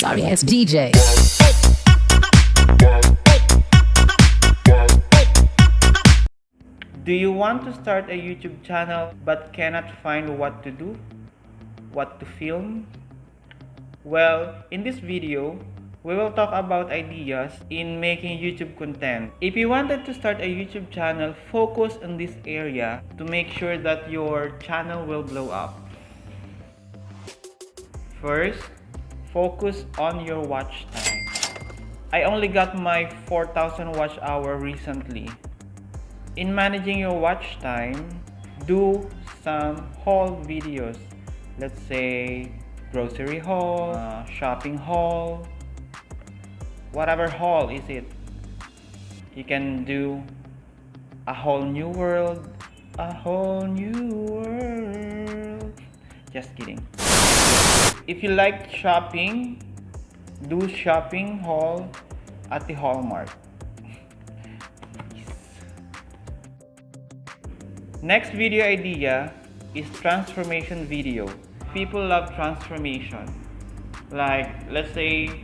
sorry ass DJ. Do you want to start a YouTube channel but cannot find what to do? What to film? Well, in this video, we will talk about ideas in making YouTube content. If you wanted to start a YouTube channel, focus on this area to make sure that your channel will blow up. First, focus on your watch time. I only got my 4,000 watch hour recently. In managing your watch time, do some haul videos. Let's say grocery haul, shopping haul, whatever haul is it. You can do a whole new world, a whole new world. Just kidding. If you like shopping, do shopping haul at the Hallmark. Next video idea is transformation video. People love transformation. Like, let's say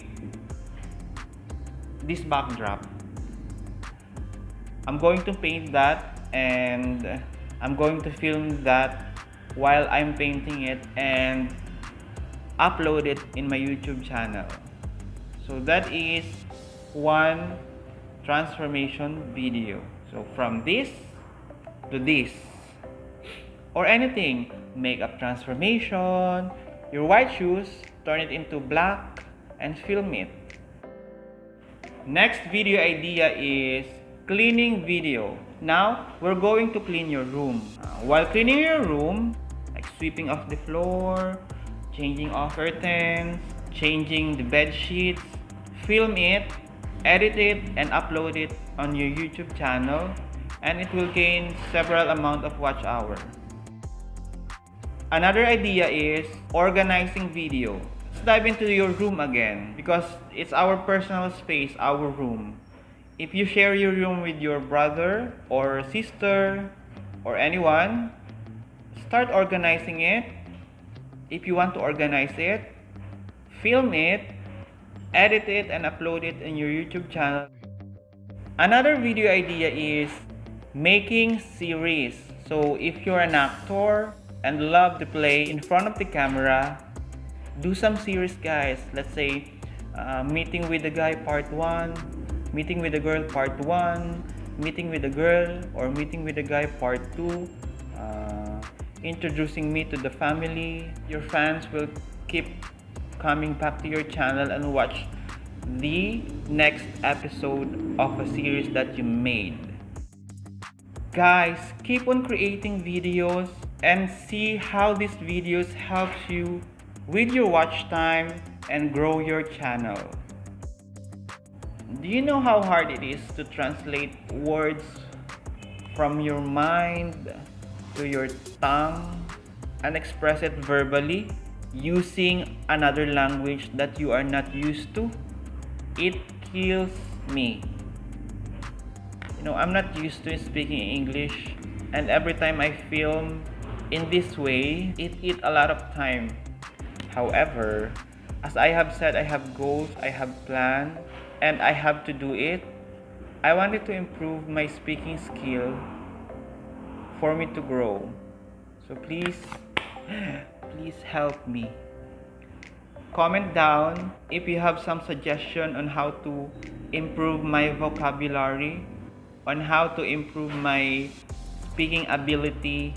this backdrop. I'm going to paint that and I'm going to film that while I'm painting it and upload it in my YouTube channel. So that is one transformation video. So from this to this, or anything, makeup transformation, your white shoes, turn it into black and film it. Next video idea is cleaning video. Now we're going to clean your room. While cleaning your room, like sweeping off the floor, changing off curtains, changing the bed sheets, film it, edit it, and upload it on your YouTube channel, and it will gain several amount of watch hour. Another idea is organizing video. Let's dive into your room again because it's our personal space, our room. If you share your room with your brother or sister or anyone, start organizing it. If you want to organize it, film it, edit it, and upload it in your YouTube channel. Another video idea is making series. So if you're an actor and love to play in front of the camera, do some series, guys. Let's say meeting with the guy part 1, meeting with the girl part 1, meeting with the girl or meeting with the guy part 2, introducing me to the family. Your fans will keep coming back to your channel and watch the next episode of a series that you made. Guys, keep on creating videos and see how these videos helps you with your watch time and grow your channel. Do you know how hard it is to translate words from your mind to your tongue and express it verbally using another language that you are not used to? It kills me. You know, I'm not used to speaking English, and every time I film in this way, it eats a lot of time. However, as I have said, I have goals, I have plans, and I have to do it. I wanted to improve my speaking skill for me to grow. So please help me. Comment down if you have some suggestion on how to improve my vocabulary, on how to improve my speaking ability.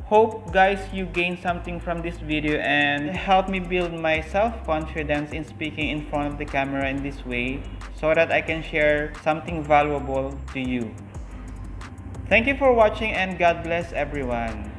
Hope guys you gain something from this video and help me build my self-confidence in speaking in front of the camera in this way so that I can share something valuable to you. Thank you for watching and God bless everyone.